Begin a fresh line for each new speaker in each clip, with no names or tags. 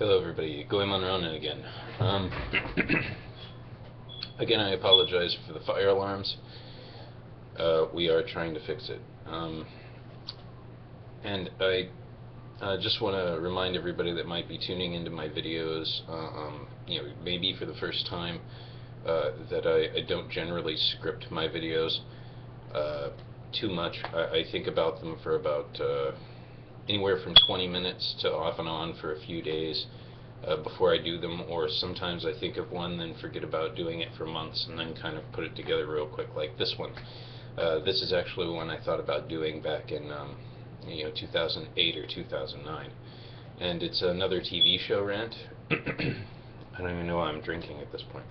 Hello everybody, goemonronin again. Again, I apologize for the fire alarms. We are trying to fix it. And I just want to remind everybody that might be tuning into my videos, maybe for the first time, that I don't generally script my videos too much. I think about them for about anywhere from 20 minutes to off and on for a few days before I do them, or sometimes I think of one, then forget about doing it for months, and then kind of put it together real quick, like this one. This is actually one I thought about doing back in 2008 or 2009, and it's another TV show, Rant. I don't even know why I'm drinking at this point.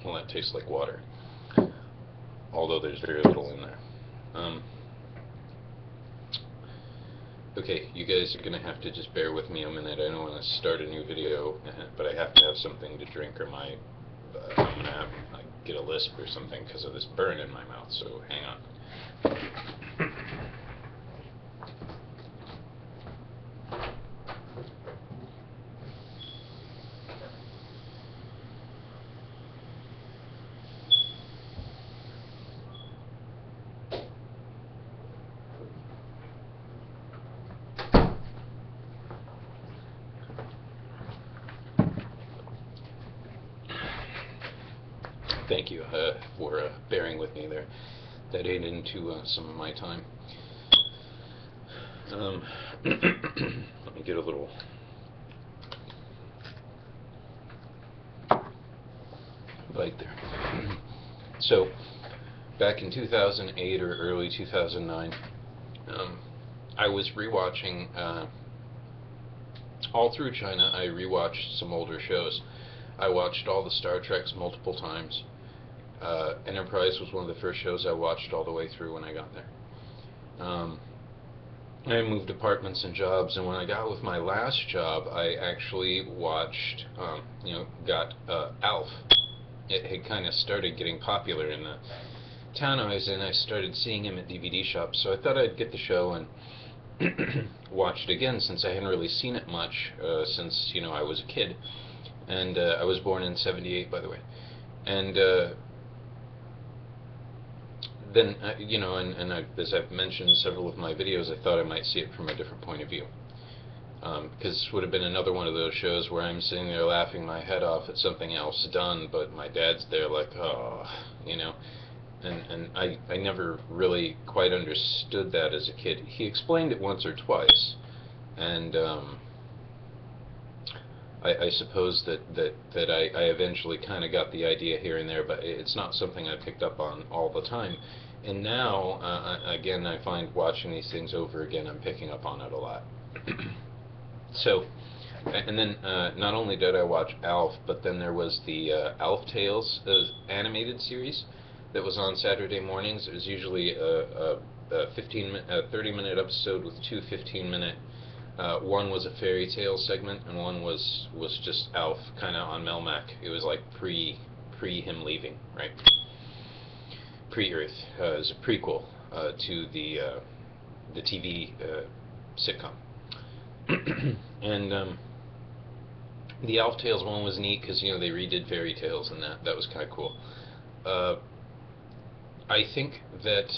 Well, that tastes like water, although there's very little in there. Okay, you guys are going to have to just bear with me a minute. I don't want to start a new video, but I have to have something to drink, or I'm going to have get a lisp or something because of this burn in my mouth, so hang on. Thank you for bearing with me there. That ate into some of my time. Let me get a little bite there. So, back in 2008 or early 2009, I was rewatching, all through China, I rewatched some older shows. I watched all the Star Treks multiple times. Enterprise was one of the first shows I watched all the way through when I got there. I moved apartments and jobs, and when I got with my last job, I actually watched, got A.L.F. It had kind of started getting popular in the town I was in. I started seeing him at DVD shops, so I thought I'd get the show and watch it again, since I hadn't really seen it much since I was a kid. And I was born in '78, by the way. And then, as I've mentioned in several of my videos, I thought I might see it from a different point of view. Because this would have been another one of those shows where I'm sitting there laughing my head off at something else done, but my dad's there like, oh, And I never really quite understood that as a kid. He explained it once or twice, and I suppose that I eventually kind of got the idea here and there, but it's not something I picked up on all the time. And now, again, I find watching these things over again, I'm picking up on it a lot. So, and then not only did I watch A.L.F., but then there was the A.L.F. Tales animated series that was on Saturday mornings. It was usually a 30-minute episode with two 15-minute. One was a fairy tale segment, and one was just A.L.F. kind of on Melmac. It was like pre him leaving, right? Pre-Earth. It was a prequel to the TV sitcom. And the A.L.F. Tales one was neat because they redid fairy tales, and that was kind of cool. I think that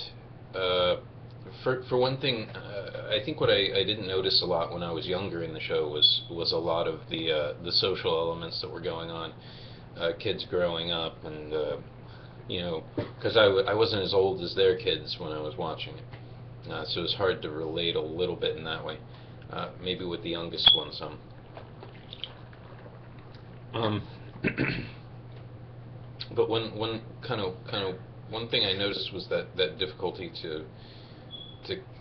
for one thing, I think what I didn't notice a lot when I was younger in the show was a lot of the social elements that were going on. Kids growing up, and because I wasn't as old as their kids when I was watching it, so it was hard to relate a little bit in that way. Maybe with the youngest one some. But one kind of one thing I noticed was that difficulty to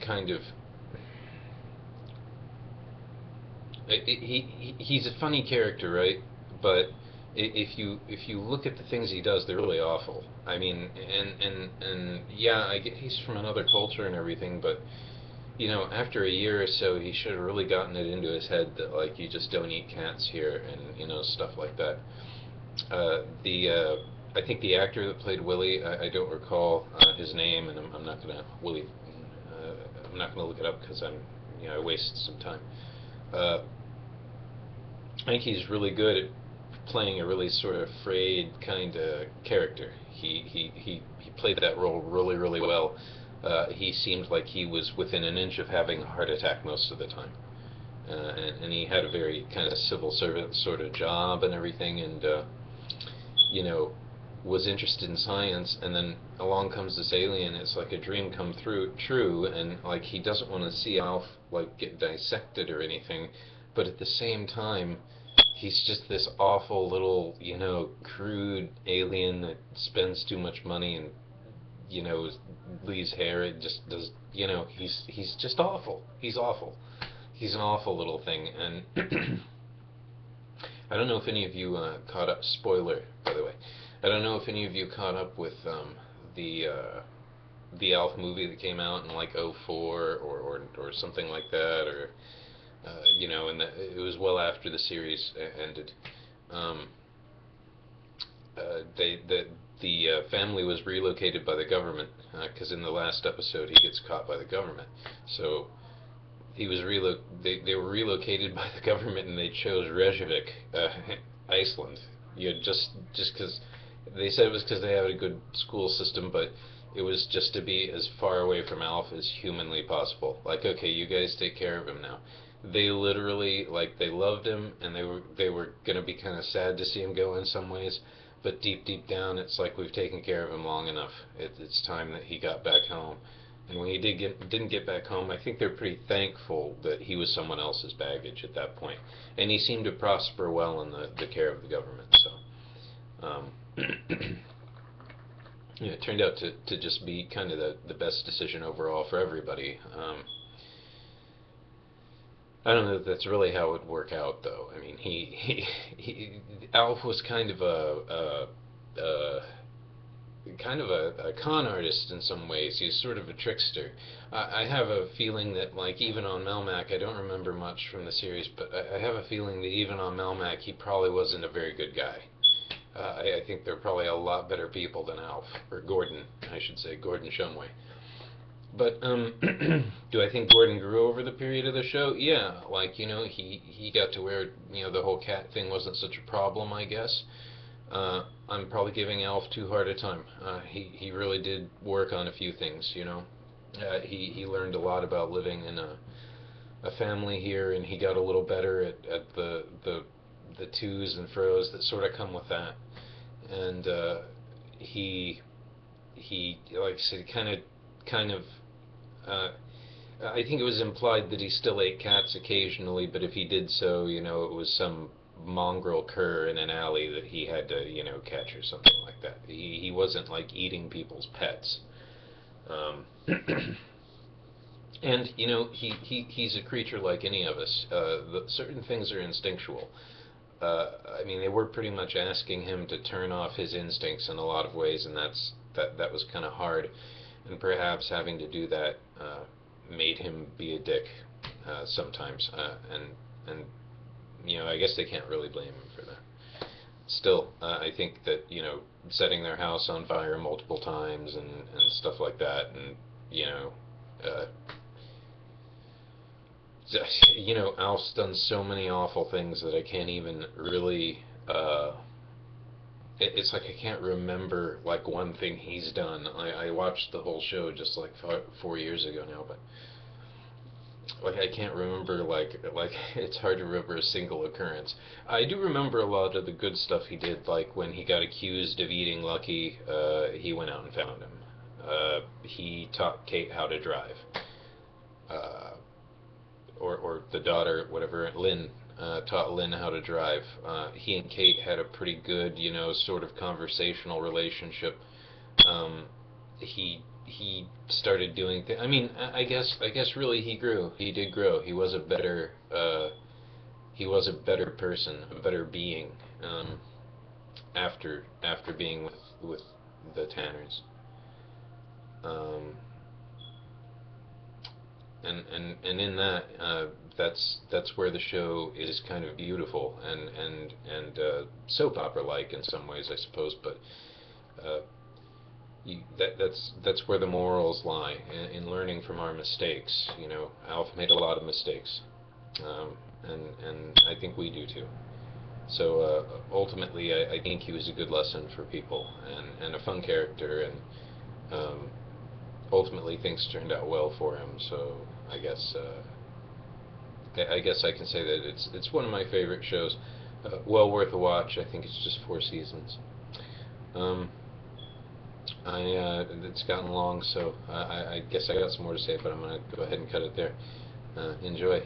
kind of he's a funny character, right? But if you look at the things he does, they're really awful. I mean, and yeah, I get he's from another culture and everything, but after a year or so, he should have really gotten it into his head that like you just don't eat cats here, and stuff like that. I think the actor that played Willie, I don't recall his name, and I'm not gonna I'm not going to look it up because I wasted some time. Uh, I think he's really good at playing a really sort of frayed kind of character. He played that role really, really well. He seemed like he was within an inch of having a heart attack most of the time. And he had a very kind of civil servant sort of job and everything, and you know, was interested in science, and then along comes this alien. It's like a dream come through true, and like he doesn't want to see Alf like get dissected or anything, but at the same time, he's just this awful little, crude alien that spends too much money and Lee's hair. It just does. He's just awful. He's awful. He's an awful little thing, and I don't know if any of you caught up. Spoiler, by the way. I don't know if any of you caught up with the uh, the A.L.F movie that came out in like '04 or something like that, or and it was well after the series ended. Um, the family was relocated by the government because in the last episode he gets caught by the government. So they were relocated by the government, and they chose Reykjavik, Iceland. Just because they said it was because they had a good school system, but it was just to be as far away from Alf as humanly possible. Like, okay, you guys take care of him now. They literally, like, they loved him, and they were gonna be kind of sad to see him go in some ways, but deep down, it's like we've taken care of him long enough. It's time that he got back home. And when he didn't get back home, I think they're pretty thankful that he was someone else's baggage at that point. And he seemed to prosper well in the care of the government. So, it turned out to just be kind of the best decision overall for everybody. I don't know if that's really how it would work out, though. I mean, Alf was kind of a con artist in some ways. He's sort of a trickster. I have a feeling that, like, even on Melmac, I don't remember much from the series, but I have a feeling that even on Melmac, he probably wasn't a very good guy. I think there are probably a lot better people than Alf, or Gordon, I should say, Gordon Shumway. But do I think Gordon grew over the period of the show? Yeah, like he got to where the whole cat thing wasn't such a problem, I guess. I'm probably giving Alf too hard a time. He really did work on a few things. He learned a lot about living in a family here, and he got a little better at the twos and fros that sort of come with that. And he like I said, kind of I think it was implied that he still ate cats occasionally, but if he did so, it was some mongrel cur in an alley that he had to, catch or something like that. He wasn't like eating people's pets. Um, and he's a creature like any of us. Certain things are instinctual. I mean, they were pretty much asking him to turn off his instincts in a lot of ways, and that was kind of hard. And perhaps having to do that made him be a dick sometimes. And I guess they can't really blame him for that. Still, I think that setting their house on fire multiple times and stuff like that, and uh, Alf's done so many awful things that I can't even really. It's like I can't remember like one thing he's done. I watched the whole show just like 4 years ago now, but like I can't remember like it's hard to remember a single occurrence. I do remember a lot of the good stuff he did, like when he got accused of eating Lucky. He went out and found him. He taught Kate how to drive. Uh, or the daughter, whatever, Lynn, taught Lynn how to drive. He and Kate had a pretty good, sort of conversational relationship. Um, he started doing things. I mean, I guess really he grew. He did grow. He was a better person, a better being, after being with the Tanners. Um, and in that, that's where the show is kind of beautiful and soap opera like in some ways, I suppose. But that's where the morals lie in learning from our mistakes. Alf made a lot of mistakes, and I think we do too. So ultimately, I think he was a good lesson for people and a fun character, and ultimately things turned out well for him. So I guess I guess I can say that it's one of my favorite shows. Well worth a watch. I think it's just 4 seasons. Um, it's gotten long, so I guess I got some more to say, but I'm gonna go ahead and cut it there. Enjoy.